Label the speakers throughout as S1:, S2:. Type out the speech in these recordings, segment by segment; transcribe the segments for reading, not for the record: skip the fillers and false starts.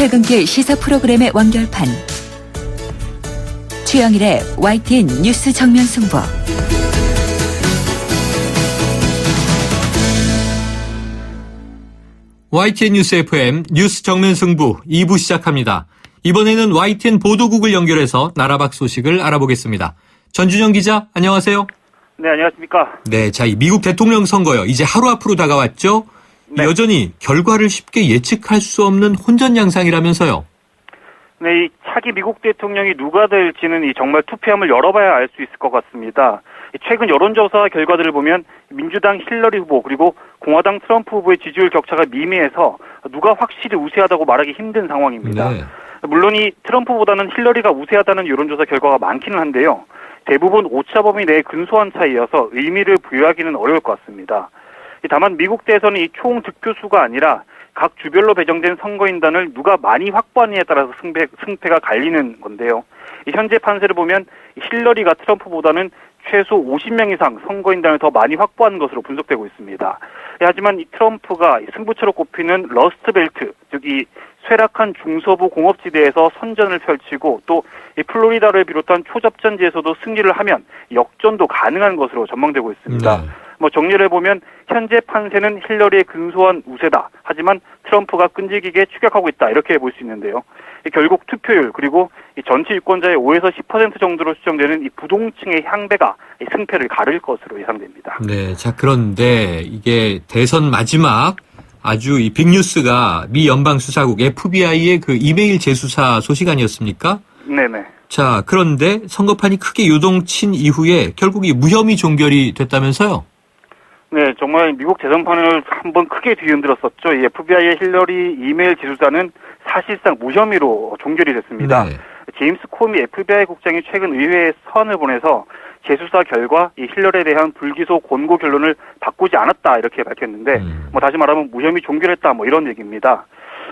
S1: 퇴근길 시사 프로그램의 완결판. 최영일의 YTN 뉴스 정면 승부.
S2: YTN 뉴스 FM 뉴스 정면 승부 2부 시작합니다. 이번에는 YTN 보도국을 연결해서 나라 밖 소식을 알아보겠습니다. 전준영 기자, 안녕하세요.
S3: 네, 안녕하십니까.
S2: 네, 자, 이 미국 대통령 선거요. 이제 하루 앞으로 다가왔죠?
S3: 네.
S2: 여전히 결과를 쉽게 예측할 수 없는 혼전양상이라면서요.
S3: 네, 이 차기 미국 대통령이 누가 될지는 정말 투표함을 열어봐야 알 수 있을 것 같습니다. 최근 여론조사 결과들을 보면 민주당 힐러리 후보 그리고 공화당 트럼프 후보의 지지율 격차가 미미해서 누가 확실히 우세하다고 말하기 힘든 상황입니다.
S2: 네.
S3: 물론 이 트럼프보다는 힐러리가 우세하다는 여론조사 결과가 많기는 한데요. 대부분 오차 범위 내에 근소한 차이여서 의미를 부여하기는 어려울 것 같습니다. 다만 미국 대선은 이 총 득표수가 아니라 각 주별로 배정된 선거인단을 누가 많이 확보하느냐에 따라서 승패가 갈리는 건데요. 현재 판세를 보면 힐러리가 트럼프보다는 최소 50명 이상 선거인단을 더 많이 확보한 것으로 분석되고 있습니다. 하지만 이 트럼프가 승부처로 꼽히는 러스트벨트, 즉 이 쇠락한 중서부 공업지대에서 선전을 펼치고 또 이 플로리다를 비롯한 초접전지에서도 승리를 하면 역전도 가능한 것으로 전망되고 있습니다.
S2: 네.
S3: 정리를 해보면 현재 판세는 힐러리의 근소한 우세다. 하지만 트럼프가 끈질기게 추격하고 있다. 이렇게 볼 수 있는데요. 결국 투표율 그리고 이 전체 유권자의 5에서 10% 정도로 추정되는 이 부동층의 향배가 이 승패를 가를 것으로 예상됩니다.
S2: 네, 자, 그런데 이게 대선 마지막 아주 이 빅뉴스가 미 연방수사국 FBI의 그 이메일 재수사 소식 아니었습니까?
S3: 네네.
S2: 자, 그런데 선거판이 크게 요동친 이후에 결국 이 무혐의 종결이 됐다면서요?
S3: 네, 정말 미국 대선판을 한번 크게 뒤흔들었었죠. 이 FBI의 힐러리 이메일 재수사는 사실상 무혐의로 종결이 됐습니다.
S2: 네.
S3: 제임스 코미 FBI 국장이 최근 의회에 서한을 보내서 재수사 결과 이 힐러리에 대한 불기소 권고 결론을 바꾸지 않았다 이렇게 밝혔는데 다시 말하면 무혐의 종결했다 이런 얘기입니다.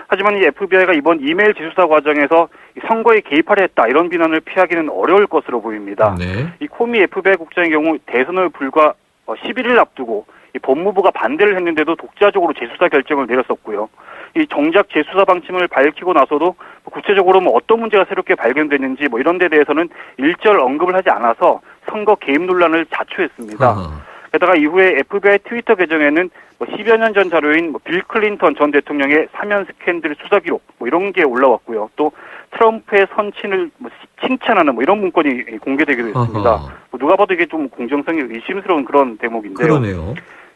S3: 하지만 이 FBI가 이번 이메일 재수사 과정에서 선거에 개입하려 했다 이런 비난을 피하기는 어려울 것으로 보입니다.
S2: 네.
S3: 이 코미 FBI 국장의 경우 대선을 불과 11일 앞두고 이 법무부가 반대를 했는데도 독자적으로 재수사 결정을 내렸었고요. 이 정작 재수사 방침을 밝히고 나서도 구체적으로 어떤 문제가 새롭게 발견됐는지 이런 데 대해서는 일절 언급을 하지 않아서 선거 개입 논란을 자초했습니다. 게다가 이후에 FBI 트위터 계정에는 10여 년 전 자료인 빌 클린턴 전 대통령의 사면 스캔들 수사 기록 이런 게 올라왔고요. 또 트럼프의 선친을 칭찬하는 이런 문건이 공개되기도 했습니다. 누가 봐도 이게 좀 공정성이 의심스러운 그런 대목인데요.
S2: 그러네요.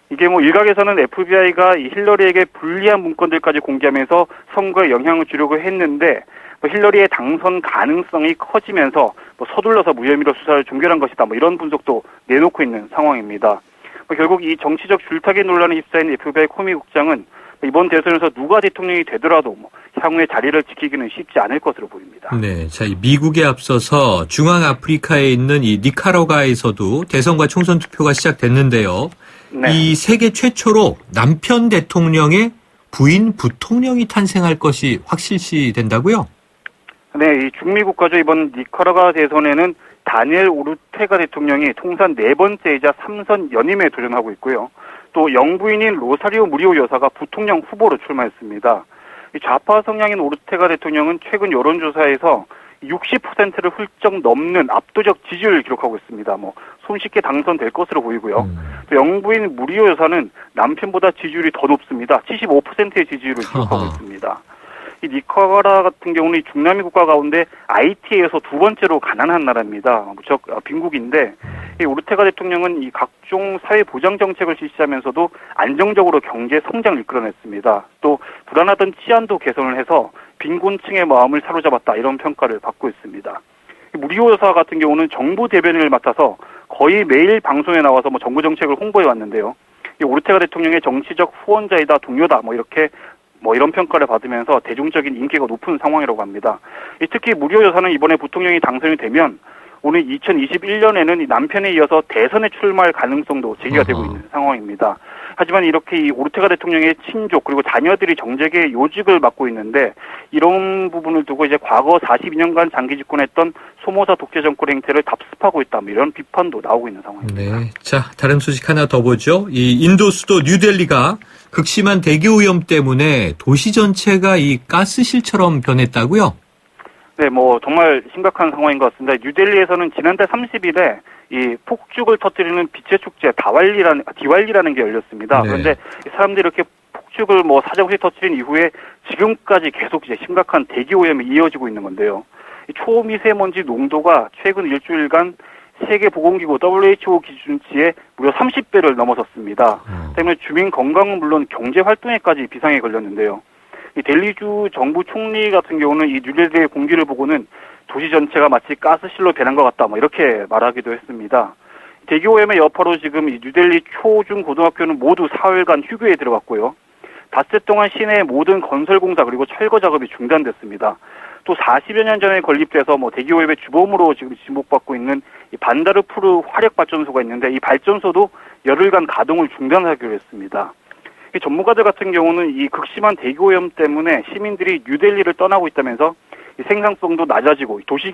S3: 이게 일각에서는 FBI가 이 힐러리에게 불리한 문건들까지 공개하면서 선거에 영향을 주려고 했는데 힐러리의 당선 가능성이 커지면서 서둘러서 무혐의로 수사를 종결한 것이다 이런 분석도 내놓고 있는 상황입니다. 결국 이 정치적 줄타기 논란에 휩싸인 FBI 코미 국장은 이번 대선에서 누가 대통령이 되더라도 향후의 자리를 지키기는 쉽지 않을 것으로 보입니다.
S2: 네, 자, 이 미국에 앞서서 중앙아프리카에 있는 이 니카라과에서도 대선과 총선 투표가 시작됐는데요.
S3: 네.
S2: 이 세계 최초로 남편 대통령의 부인 부통령이 탄생할 것이 확실시 된다고요?
S3: 네, 이 중미 국가죠. 이번 니카라과 대선에는 다니엘 오르테가 대통령이 통산 4번째이자 3선 연임에 도전하고 있고요. 또 영부인인 로사리오 무리오 여사가 부통령 후보로 출마했습니다. 이 좌파 성향인 오르테가 대통령은 최근 여론조사에서 60%를 훌쩍 넘는 압도적 지지율을 기록하고 있습니다. 손쉽게 당선될 것으로 보이고요. 또 영부인 무리오 여사는 남편보다 지지율이 더 높습니다. 75%의 지지율을 기록하고 있습니다. 이 니카라과 같은 경우는 이 중남미 국가 가운데 IT에서 두 번째로 가난한 나라입니다. 무척 빈국인데 이 오르테가 대통령은 이 각종 사회 보장 정책을 실시하면서도 안정적으로 경제 성장을 이끌어냈습니다. 또 불안하던 치안도 개선을 해서 빈곤층의 마음을 사로잡았다 이런 평가를 받고 있습니다. 무리오 여사 같은 경우는 정부 대변인을 맡아서 거의 매일 방송에 나와서 정부 정책을 홍보해 왔는데요. 이 오르테가 대통령의 정치적 후원자이다 동료다 이렇게 이런 평가를 받으면서 대중적인 인기가 높은 상황이라고 합니다. 특히 무리오 여사는 이번에 부통령이 당선이 되면 오늘 2021년에는 이 남편에 이어서 대선에 출마할 가능성도 제기가 되고 있는 상황입니다. 하지만 이렇게 이 오르테가 대통령의 친족 그리고 자녀들이 정책의 요직을 맡고 있는데 이런 부분을 두고 이제 과거 42년간 장기 집권했던 소모사 독재 정권 행태를 답습하고 있다 이런 비판도 나오고 있는 상황입니다.
S2: 네, 자, 다른 소식 하나 더 보죠. 이 인도 수도 뉴델리가 극심한 대기 오염 때문에 도시 전체가 이 가스실처럼 변했다고요?
S3: 네, 정말 심각한 상황인 것 같습니다. 뉴델리에서는 지난달 30일에 이 폭죽을 터뜨리는 빛의 축제 디왈리라는 게 열렸습니다.
S2: 네.
S3: 그런데 이 사람들이 이렇게 폭죽을 사정없이 터뜨린 이후에 지금까지 계속 이제 심각한 대기 오염이 이어지고 있는 건데요. 이 초미세먼지 농도가 최근 일주일간 세계보건기구 WHO 기준치의 무려 30배를 넘어섰습니다. 때문에 주민 건강은 물론 경제 활동에까지 비상에 걸렸는데요. 이 델리주 정부 총리 같은 경우는 이 뉴델리의 공기를 보고는 도시 전체가 마치 가스실로 변한 것 같다, 이렇게 말하기도 했습니다. 대기 오염의 여파로 지금 이 뉴델리 초, 중, 고등학교는 모두 4일간 휴교에 들어갔고요. 닷새 동안 시내의 모든 건설 공사 그리고 철거 작업이 중단됐습니다. 또 40여 년 전에 건립돼서 대기 오염의 주범으로 지금 지목받고 있는 이 반다르푸르 화력 발전소가 있는데 이 발전소도 열흘간 가동을 중단하기로 했습니다. 이 전문가들 같은 경우는 이 극심한 대기 오염 때문에 시민들이 뉴델리를 떠나고 있다면서 이 생산성도 낮아지고 도시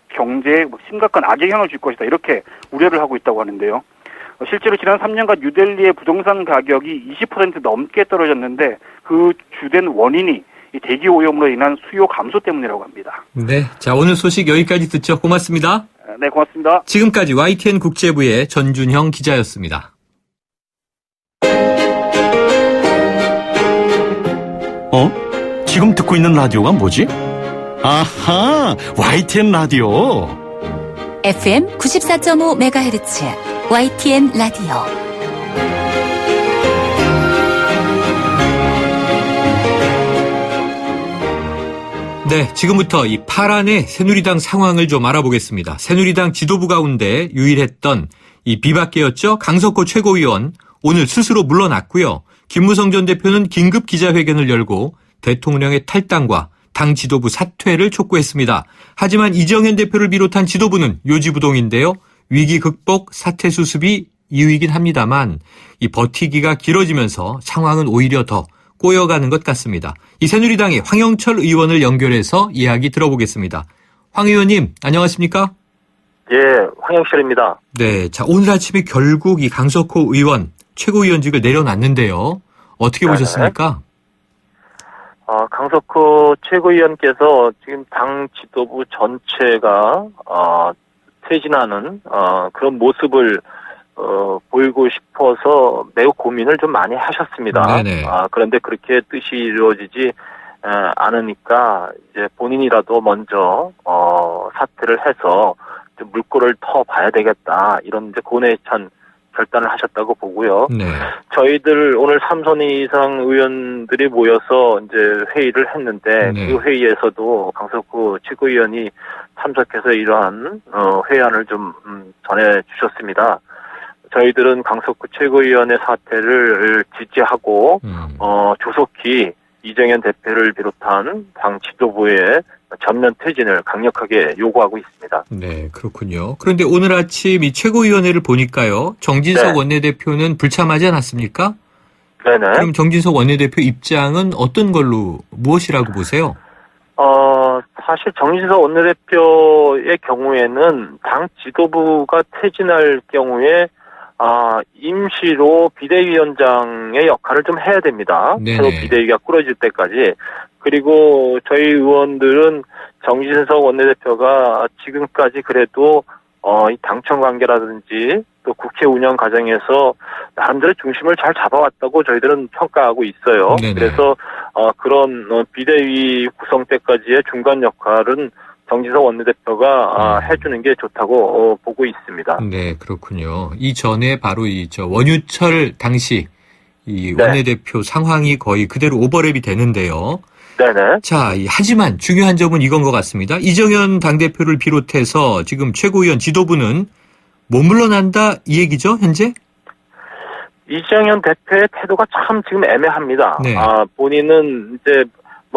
S3: 경제에 심각한 악영향을 줄 것이다, 이렇게 우려를 하고 있다고 하는데요. 실제로 지난 3년간 뉴델리의 부동산 가격이 20% 넘게 떨어졌는데 그 주된 원인이 이 대기 오염으로 인한 수요 감소 때문이라고 합니다.
S2: 네, 자 오늘 소식 여기까지 듣죠. 고맙습니다.
S3: 네, 고맙습니다.
S2: 지금까지 YTN 국제부의 전준형 기자였습니다.
S4: 지금 듣고 있는 라디오가 뭐지? 아하, YTN 라디오.
S1: FM 94.5MHz YTN 라디오.
S2: 네, 지금부터 이 파란의 새누리당 상황을 좀 알아보겠습니다. 새누리당 지도부 가운데 유일했던 이 비박계였죠. 강석호 최고위원 오늘 스스로 물러났고요. 김무성 전 대표는 긴급 기자회견을 열고 대통령의 탈당과 당 지도부 사퇴를 촉구했습니다. 하지만 이정현 대표를 비롯한 지도부는 요지부동인데요. 위기 극복, 사퇴 수습이 이유이긴 합니다만 이 버티기가 길어지면서 상황은 오히려 더 꼬여가는 것 같습니다. 이 새누리당의 황영철 의원을 연결해서 이야기 들어보겠습니다. 황 의원님, 안녕하십니까?
S5: 예, 황영철입니다.
S2: 네, 자 오늘 아침에 결국 이 강석호 의원 최고위원직을 내려놨는데요. 어떻게 보셨습니까?
S5: 강석호 최고위원께서 지금 당 지도부 전체가 퇴진하는 그런 모습을 보이고 싶어서 매우 고민을 좀 많이 하셨습니다.
S2: 네네.
S5: 그런데 그렇게 뜻이 이루어지지 않으니까 이제 본인이라도 먼저 사퇴를 해서 좀 물꼬를 터 봐야 되겠다, 이런 이제 고뇌에 찬 결단을 하셨다고 보고요.
S2: 네.
S5: 저희들 오늘 3선 이상 의원들이 모여서 이제 회의를 했는데
S2: 네.
S5: 그 회의에서도 강석구 최고위원이 참석해서 이러한 회의안을 좀 전해 주셨습니다. 저희들은 강석구 최고위원의 사퇴를 지지하고 조속히 이정현 대표를 비롯한 당 지도부의 전면 퇴진을 강력하게 요구하고 있습니다.
S2: 네, 그렇군요. 그런데 오늘 아침 이 최고위원회를 보니까요. 정진석
S5: 네.
S2: 원내대표는 불참하지 않았습니까?
S5: 네네.
S2: 그럼 정진석 원내대표 입장은 어떤 걸로, 무엇이라고 보세요?
S5: 사실 정진석 원내대표의 경우에는 당 지도부가 퇴진할 경우에 임시로 비대위원장의 역할을 좀 해야 됩니다.
S2: 네네.
S5: 새로 비대위가 꾸려질 때까지. 그리고 저희 의원들은 정진석 원내대표가 지금까지 그래도 이 당청 관계라든지 또 국회 운영 과정에서 나름대로 중심을 잘 잡아왔다고 저희들은 평가하고 있어요.
S2: 네네.
S5: 그래서 그런 비대위 구성 때까지의 중간 역할은 정진석 원내대표가 해주는 게 좋다고 보고 있습니다.
S2: 네, 그렇군요. 이전에 바로 원유철 당시 이
S5: 네.
S2: 원내대표 상황이 거의 그대로 오버랩이 되는데요.
S5: 네네.
S2: 자, 하지만 중요한 점은 이건 것 같습니다. 이정현 당대표를 비롯해서 지금 최고위원 지도부는 못 물러난다 이 얘기죠, 현재?
S5: 이정현 대표의 태도가 참 지금 애매합니다.
S2: 네.
S5: 본인은 이제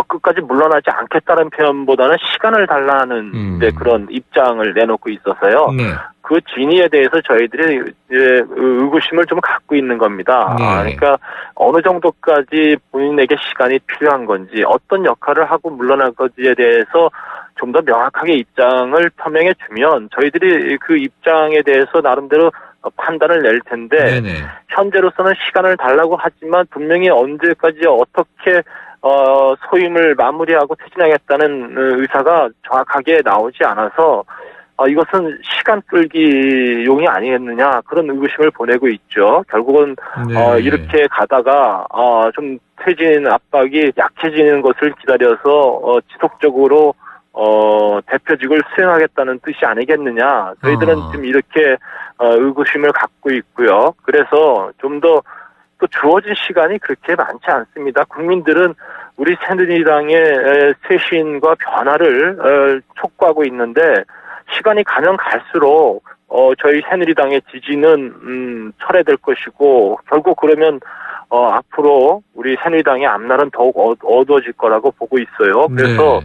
S5: 끝까지 물러나지 않겠다는 표현보다는 시간을 달라는 이제 그런 입장을 내놓고 있어서요.
S2: 네.
S5: 그 진위에 대해서 저희들이 이제 의구심을 좀 갖고 있는 겁니다.
S2: 네.
S5: 그러니까 어느 정도까지 본인에게 시간이 필요한 건지, 어떤 역할을 하고 물러날 건지에 대해서 좀 더 명확하게 입장을 표명해 주면 저희들이 그 입장에 대해서 나름대로 판단을 낼 텐데
S2: 네네.
S5: 현재로서는 시간을 달라고 하지만 분명히 언제까지 어떻게 소임을 마무리하고 퇴진하겠다는 의사가 정확하게 나오지 않아서 이것은 시간 끌기용이 아니겠느냐 그런 의구심을 보내고 있죠. 결국은
S2: 네.
S5: 이렇게 가다가 좀 퇴진 압박이 약해지는 것을 기다려서 지속적으로 대표직을 수행하겠다는 뜻이 아니겠느냐. 저희들은 지금 이렇게 의구심을 갖고 있고요. 그래서 좀 더 또 주어진 시간이 그렇게 많지 않습니다. 국민들은 우리 새누리당의 쇄신과 변화를 촉구하고 있는데 시간이 가면 갈수록 저희 새누리당의 지지는 철회될 것이고 결국 그러면 앞으로 우리 새누리당의 앞날은 더욱 어두워질 거라고 보고 있어요. 그래서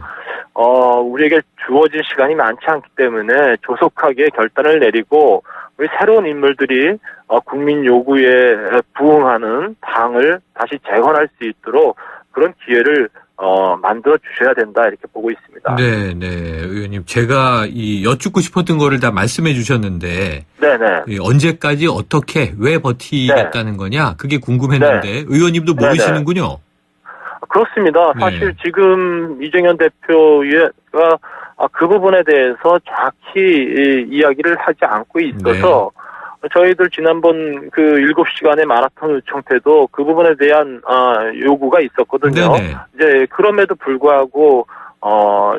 S5: 우리에게 주어진 시간이 많지 않기 때문에 조속하게 결단을 내리고 우리 새로운 인물들이 국민 요구에 부응하는 당을 다시 재건할 수 있도록 그런 기회를 만들어 주셔야 된다 이렇게 보고 있습니다.
S2: 네, 의원님 제가 여쭙고 싶었던 거를 다 말씀해 주셨는데,
S5: 네네.
S2: 언제까지 어떻게 왜 버티겠다는 거냐 그게 궁금했는데 의원님도 모르시는군요.
S5: 그렇습니다. 사실 지금 이정현 대표가 그 부분에 대해서 정확히 이야기를 하지 않고 있어서 저희들 지난번 그 7시간의 마라톤 요청 때도 그 부분에 대한 요구가 있었거든요.
S2: 네네.
S5: 이제 그럼에도 불구하고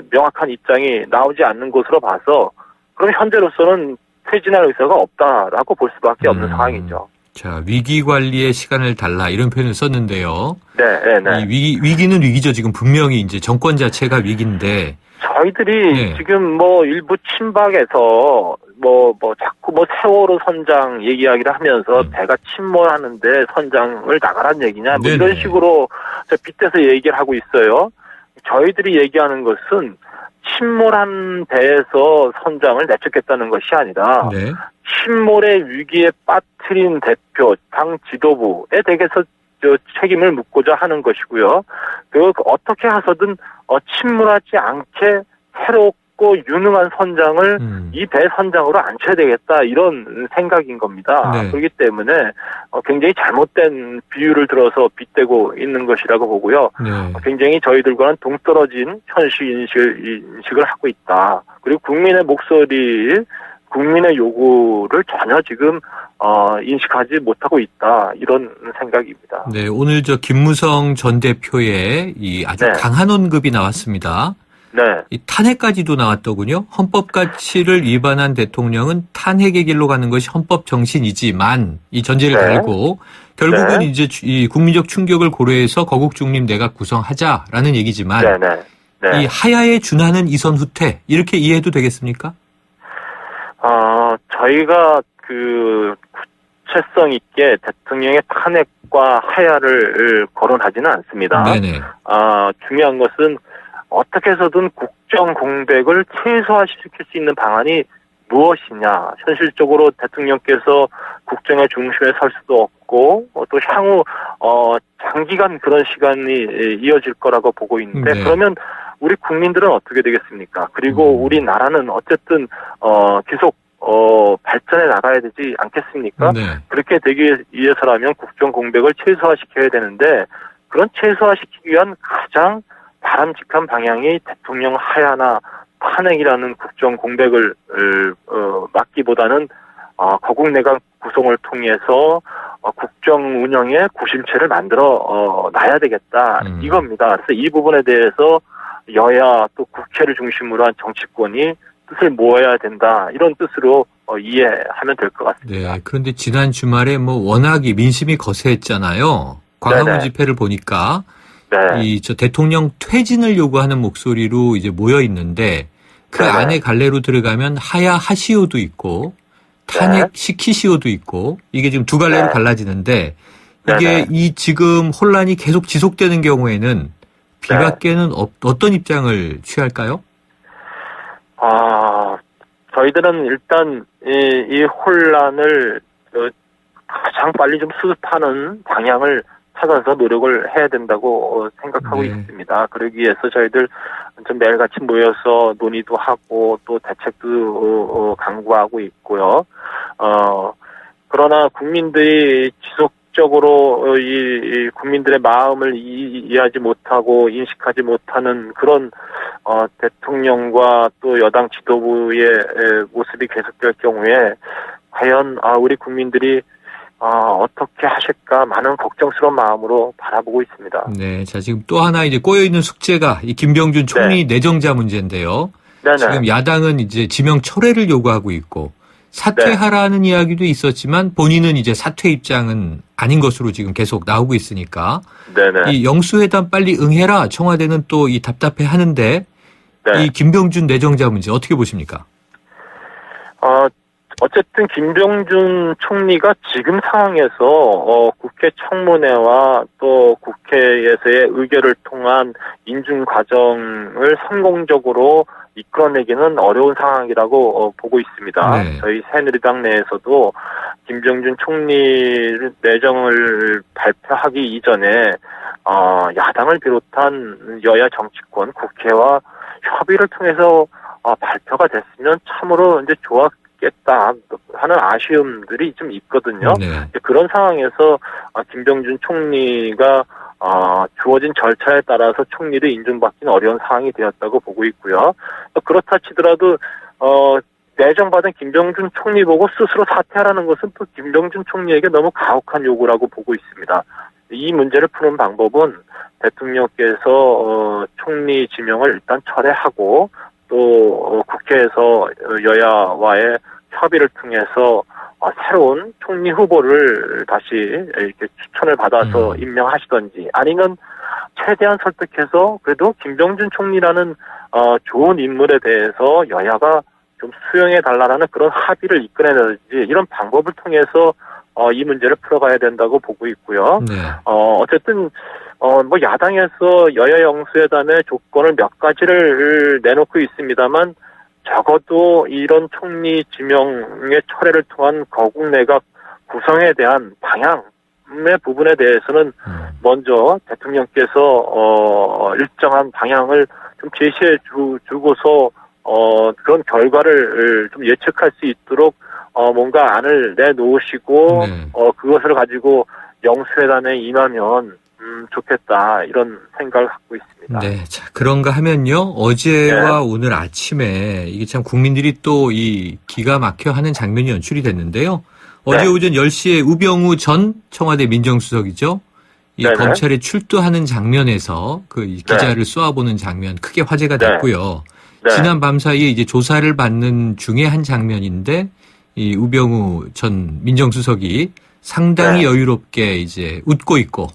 S5: 명확한 입장이 나오지 않는 것으로 봐서 그럼 현재로서는 퇴진할 의사가 없다라고 볼 수밖에 없는 상황이죠.
S2: 자, 위기 관리에 시간을 달라 이런 표현을 썼는데요.
S5: 네.
S2: 이 위기는 위기죠. 지금 분명히 이제 정권 자체가 위기인데
S5: 저희들이 지금 일부 친박에서 자꾸 세월호 선장 얘기하기를 하면서 배가 침몰하는데 선장을 나가란 얘기냐 이런 식으로 빗대서 얘기를 하고 있어요. 저희들이 얘기하는 것은 침몰한 배에서 선장을 내쫓겠다는 것이 아니라 침몰의 위기에 빠뜨린 대표, 당 지도부에 대해서 책임을 묻고자 하는 것이고요. 그리고 어떻게 해서든 침몰하지 않게 새롭고 유능한 선장을 이 배 선장으로 앉혀야 되겠다 이런 생각인 겁니다. 그렇기 때문에 굉장히 잘못된 비유를 들어서 빗대고 있는 것이라고 보고요. 굉장히 저희들과는 동떨어진 현실 인식을 하고 있다. 그리고 국민의 목소리, 국민의 요구를 전혀 지금 인식하지 못하고 있다 이런 생각입니다.
S2: 네, 오늘 김무성 전 대표의 이 아주 강한 언급이 나왔습니다. 이 탄핵까지도 나왔더군요. 헌법 가치를 위반한 대통령은 탄핵의 길로 가는 것이 헌법 정신이지만 이 전제를 달고 결국은 이제 이 국민적 충격을 고려해서 거국 중립 내각 구성하자라는 얘기지만 이 하야에 준하는 이선 후퇴 이렇게 이해해도 되겠습니까?
S5: 저희가 구체성 있게 대통령의 탄핵과 하야를 거론하지는 않습니다. 중요한 것은 어떻게 해서든 국정 공백을 최소화시킬 수 있는 방안이 무엇이냐. 현실적으로 대통령께서 국정의 중심에 설 수도 없고 또 향후 장기간 그런 시간이 이어질 거라고 보고 있는데 그러면 우리 국민들은 어떻게 되겠습니까? 그리고 우리나라는 어쨌든 계속 발전해 나가야 되지 않겠습니까? 그렇게 되기 위해서라면 국정 공백을 최소화시켜야 되는데 그런 최소화시키기 위한 가장 바람직한 방향이 대통령 하야나 탄핵이라는 국정 공백을 막기보다는 거국 내각 구성을 통해서 국정 운영의 구심체를 만들어 놔야 되겠다 이겁니다. 그래서 이 부분에 대해서 여야 또 국회를 중심으로 한 정치권이 뜻을 모아야 된다 이런 뜻으로 이해하면 될 것 같습니다.
S2: 그런데 지난 주말에 워낙 민심이 거세했잖아요. 광화문 집회를 보니까 대통령 퇴진을 요구하는 목소리로 이제 모여 있는데 그 안에 갈래로 들어가면 하야 하시오도 있고 탄핵 시키시오도 있고 이게 지금 두 갈래로 갈라지는데 이게 이 지금 혼란이 계속 지속되는 경우에는 비박계는 어떤 입장을 취할까요?
S5: 저희들은 일단 이 혼란을 가장 빨리 좀 수습하는 방향을 찾아서 노력을 해야 된다고 생각하고 있습니다. 그러기 위해서 저희들 좀 매일같이 모여서 논의도 하고 또 대책도 강구하고 있고요. 그러나 국민들이 지속적으로 이 국민들의 마음을 이해하지 못하고 인식하지 못하는 그런 대통령과 또 여당 지도부의 모습이 계속될 경우에 과연 우리 국민들이 어떻게 하실까 많은 걱정스러운 마음으로 바라보고 있습니다.
S2: 네, 자 지금 또 하나 이제 꼬여 있는 숙제가 이 김병준 총리 내정자 문제인데요.
S5: 네네.
S2: 지금 야당은 이제 지명 철회를 요구하고 있고 사퇴하라는 이야기도 있었지만 본인은 이제 사퇴 입장은 아닌 것으로 지금 계속 나오고 있으니까
S5: 네네.
S2: 이 영수회담 빨리 응해라 청와대는 또 이 답답해 하는데 이 김병준 내정자 문제 어떻게 보십니까?
S5: 어쨌든 김병준 총리가 지금 상황에서 국회 청문회와 또 국회에서의 의결을 통한 인준 과정을 성공적으로 이끌어내기는 어려운 상황이라고 보고 있습니다.
S2: 네.
S5: 저희 새누리당 내에서도 김병준 총리 내정을 발표하기 이전에 야당을 비롯한 여야 정치권, 국회와 협의를 통해서 발표가 됐으면 참으로 이제 좋았겠다 하는 아쉬움들이 좀 있거든요.
S2: 네.
S5: 그런 상황에서 김병준 총리가 주어진 절차에 따라서 총리를 인준받기는 어려운 상황이 되었다고 보고 있고요. 그렇다 치더라도 내정받은 김병준 총리 보고 스스로 사퇴하라는 것은 또 김병준 총리에게 너무 가혹한 요구라고 보고 있습니다. 이 문제를 푸는 방법은 대통령께서 총리 지명을 일단 철회하고 또 국회에서 여야와의 협의를 통해서 새로운 총리 후보를 다시 이렇게 추천을 받아서 임명하시던지 아니면 최대한 설득해서 그래도 김병준 총리라는 좋은 인물에 대해서 여야가 좀 수용해 달라는 그런 합의를 이끌어내든지 이런 방법을 통해서 이 문제를 풀어가야 된다고 보고 있고요.
S2: 네.
S5: 어쨌든 뭐 야당에서 여야 영수회담의 조건을 몇 가지를 내놓고 있습니다만 적어도 이런 총리 지명의 철회를 통한 거국 내각 구성에 대한 방향의 부분에 대해서는 먼저 대통령께서 일정한 방향을 좀 제시해 주고서 그런 결과를 좀 예측할 수 있도록 뭔가 안을 내놓으시고 그것을 가지고 영수회담에 임하면 좋겠다 이런 생각을 갖고 있습니다.
S2: 네, 자 그런가 하면요 어제와 오늘 아침에 이게 참 국민들이 또 이 기가 막혀 하는 장면이 연출이 됐는데요. 어제 오전 10시에 우병우 전 청와대 민정수석이죠. 이 검찰에 출두하는 장면에서 그 기자를 쏘아보는 장면 크게 화제가 됐고요. 지난 밤 사이에 이제 조사를 받는 중에 한 장면인데 이 우병우 전 민정수석이 상당히 여유롭게 이제 웃고 있고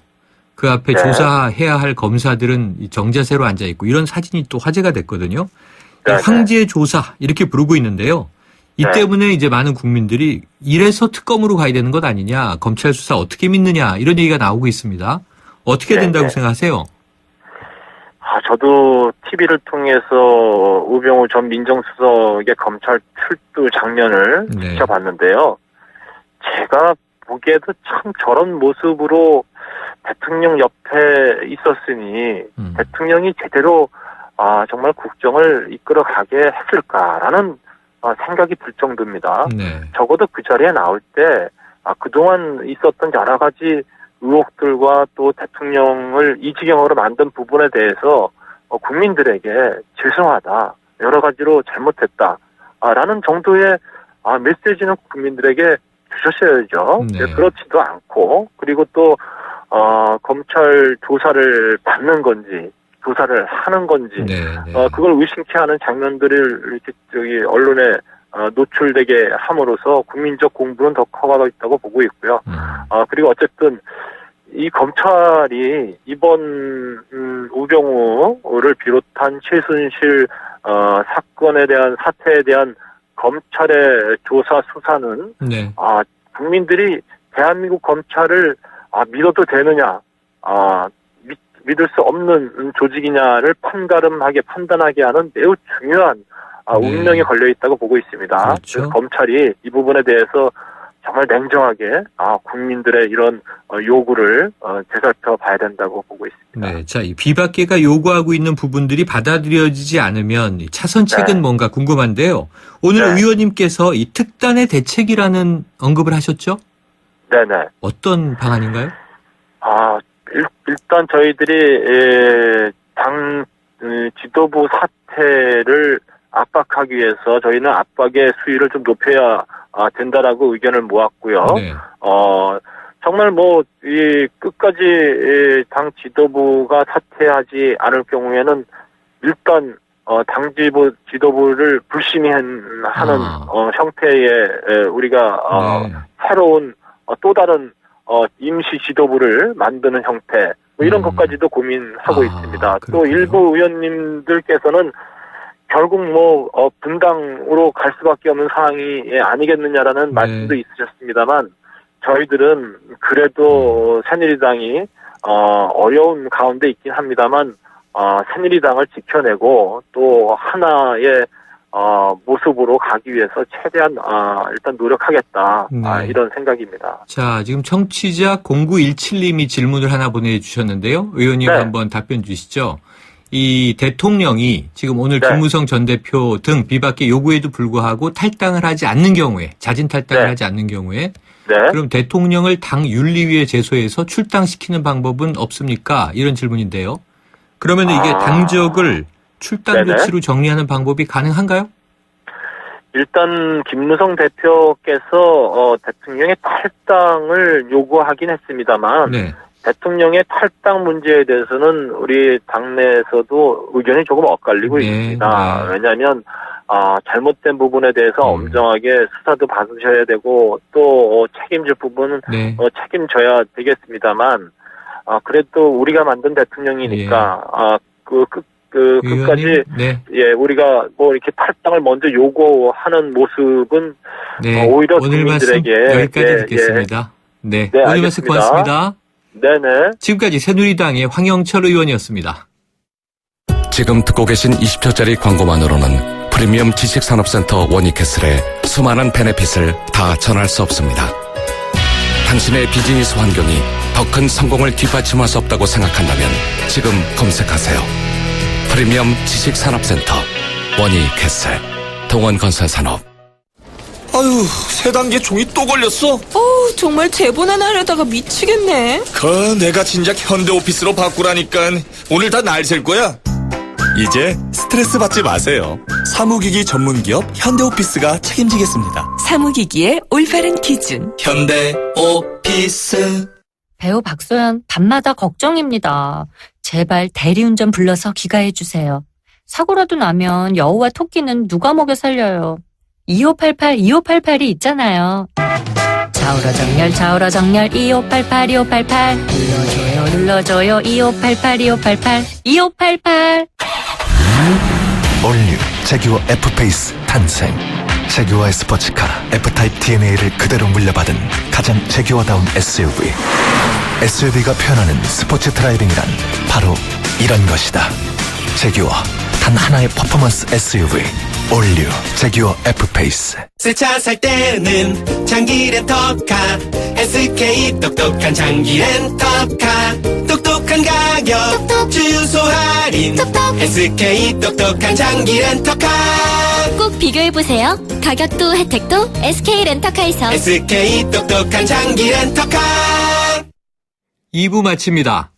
S2: 그 앞에 조사해야 할 검사들은 정자세로 앉아 있고 이런 사진이 또 화제가 됐거든요. 황제 조사 이렇게 부르고 있는데요. 이 때문에 이제 많은 국민들이 이래서 특검으로 가야 되는 것 아니냐, 검찰 수사 어떻게 믿느냐 이런 얘기가 나오고 있습니다. 어떻게 된다고 생각하세요?
S5: 저도 TV를 통해서 우병우 전 민정수석의 검찰 출두 장면을 지켜봤는데요. 제가 보기에도 참 저런 모습으로 대통령 옆에 있었으니 대통령이 제대로 정말 국정을 이끌어가게 했을까라는 생각이 들 정도입니다. 적어도 그 자리에 나올 때 그동안 있었던 여러 가지 의혹들과 또 대통령을 이 지경으로 만든 부분에 대해서 국민들에게 죄송하다, 여러 가지로 잘못했다 라는 정도의 메시지는 국민들에게 주셨어야죠. 그렇지도 않고 그리고 또 검찰 조사를 받는 건지 조사를 하는 건지 그걸 의심케 하는 장면들을 이렇게 언론에 노출되게 함으로써 국민적 공분은 더 커가고 있다고 보고 있고요. 그리고 어쨌든 이 검찰이 이번 우병우를 비롯한 최순실 사건에 대한 사태에 대한 검찰의 조사 수사는 국민들이 대한민국 검찰을 믿어도 되느냐, 믿을 수 없는 조직이냐를 판단하게 하는 매우 중요한 운명이 걸려 있다고 보고 있습니다. 그래서 검찰이 이 부분에 대해서 정말 냉정하게 국민들의 이런 요구를 되살펴 봐야 된다고 보고 있습니다.
S2: 네, 자, 이 비박계가 요구하고 있는 부분들이 받아들여지지 않으면 차선책은 뭔가 궁금한데요. 오늘 의원님께서 이 특단의 대책이라는 언급을 하셨죠?
S5: 네네.
S2: 어떤 방안인가요?
S5: 일단 저희들이 당 지도부 사퇴를 압박하기 위해서 저희는 압박의 수위를 좀 높여야 된다라고 의견을 모았고요.
S2: 네.
S5: 정말 끝까지 당 지도부가 사퇴하지 않을 경우에는 일단 당 지도부를 불심히하는 형태의 우리가
S2: 네.
S5: 새로운 또 다른 임시 지도부를 만드는 형태 이런 것까지도 고민하고 있습니다. 또
S2: 그렇군요.
S5: 일부 의원님들께서는 결국 분당으로 갈 수밖에 없는 상황이 아니겠느냐라는 말씀도 있으셨습니다만 저희들은 그래도 새누리당이 어려운 가운데 있긴 합니다만 새누리당을 지켜내고 또 하나의 모습으로 가기 위해서 최대한 일단 노력하겠다.
S2: 네.
S5: 이런 생각입니다.
S2: 자, 지금 청취자 0917님이 질문을 하나 보내주셨는데요. 의원님
S5: 네.
S2: 한번 답변 주시죠. 이 대통령이 지금 오늘
S5: 네.
S2: 김무성 전 대표 등 비박계 요구에도 불구하고 탈당을 하지 않는 경우에, 자진 탈당을
S5: 네.
S2: 하지 않는 경우에
S5: 네.
S2: 그럼 대통령을 당 윤리위에 제소해서 출당시키는 방법은 없습니까? 이런 질문인데요. 그러면 이게 당적을 출당
S5: 네네.
S2: 조치로 정리하는 방법이 가능한가요?
S5: 일단 김무성 대표께서 대통령의 탈당을 요구하긴 했습니다만
S2: 네.
S5: 대통령의 탈당 문제에 대해서는 우리 당내에서도 의견이 조금 엇갈리고
S2: 네,
S5: 있습니다.
S2: 네.
S5: 왜냐하면 잘못된 부분에 대해서 엄정하게 수사도 받으셔야 되고 또 책임질 부분은
S2: 네.
S5: 책임져야 되겠습니다만 그래도 우리가 만든 대통령이니까 끝까지
S2: 의원님, 네.
S5: 우리가 이렇게 탈당을 먼저 요구하는 모습은
S2: 네.
S5: 오히려
S2: 오늘 말씀
S5: 국민들에게
S2: 여기까지 듣겠습니다. 네.
S5: 네,
S2: 오늘 말씀
S5: 알겠습니다.
S2: 고맙습니다.
S5: 네네.
S2: 지금까지 새누리당의 황영철 의원이었습니다.
S6: 지금 듣고 계신 20초짜리 광고만으로는 프리미엄 지식산업센터 원익캐슬의 수많은 베네핏을 다 전할 수 없습니다. 당신의 비즈니스 환경이 더 큰 성공을 뒷받침할 수 없다고 생각한다면 지금 검색하세요. 프리미엄 지식산업센터 원익캐슬 동원건설산업.
S7: 아유, 세 단계 종이 또 걸렸어?
S8: 정말 제본 하나 하려다가 미치겠네.
S7: 내가 진작 현대오피스로 바꾸라니까 오늘 다 날 셀 거야. 이제 스트레스 받지 마세요. 사무기기 전문기업 현대오피스가 책임지겠습니다.
S8: 사무기기의 올바른 기준.
S7: 현대오피스.
S9: 배우 박소연, 밤마다 걱정입니다. 제발 대리운전 불러서 귀가해주세요. 사고라도 나면 여우와 토끼는 누가 먹여 살려요. 2588 있잖아요. 좌우로 정렬 2588 눌러줘요 2588
S10: 올뉴 제규어 F페이스 탄생. 제규어의 스포츠카 F타입 DNA를 그대로 물려받은 가장 제규어다운 SUV. SUV가 표현하는 스포츠 드라이빙이란 바로 이런 것이다. 제규어 단 하나의 퍼포먼스 SUV 올뉴 제규어 F페이스.
S11: 새 차 살 때는 장기 렌터카 SK 똑똑한 장기 렌터카 똑똑한 가격 주유소 할인 SK 똑똑한 장기 렌터카
S12: 꼭 비교해보세요. 가격도 혜택도 SK 렌터카에서.
S11: SK 똑똑한 장기 렌터카.
S2: 2부 마칩니다.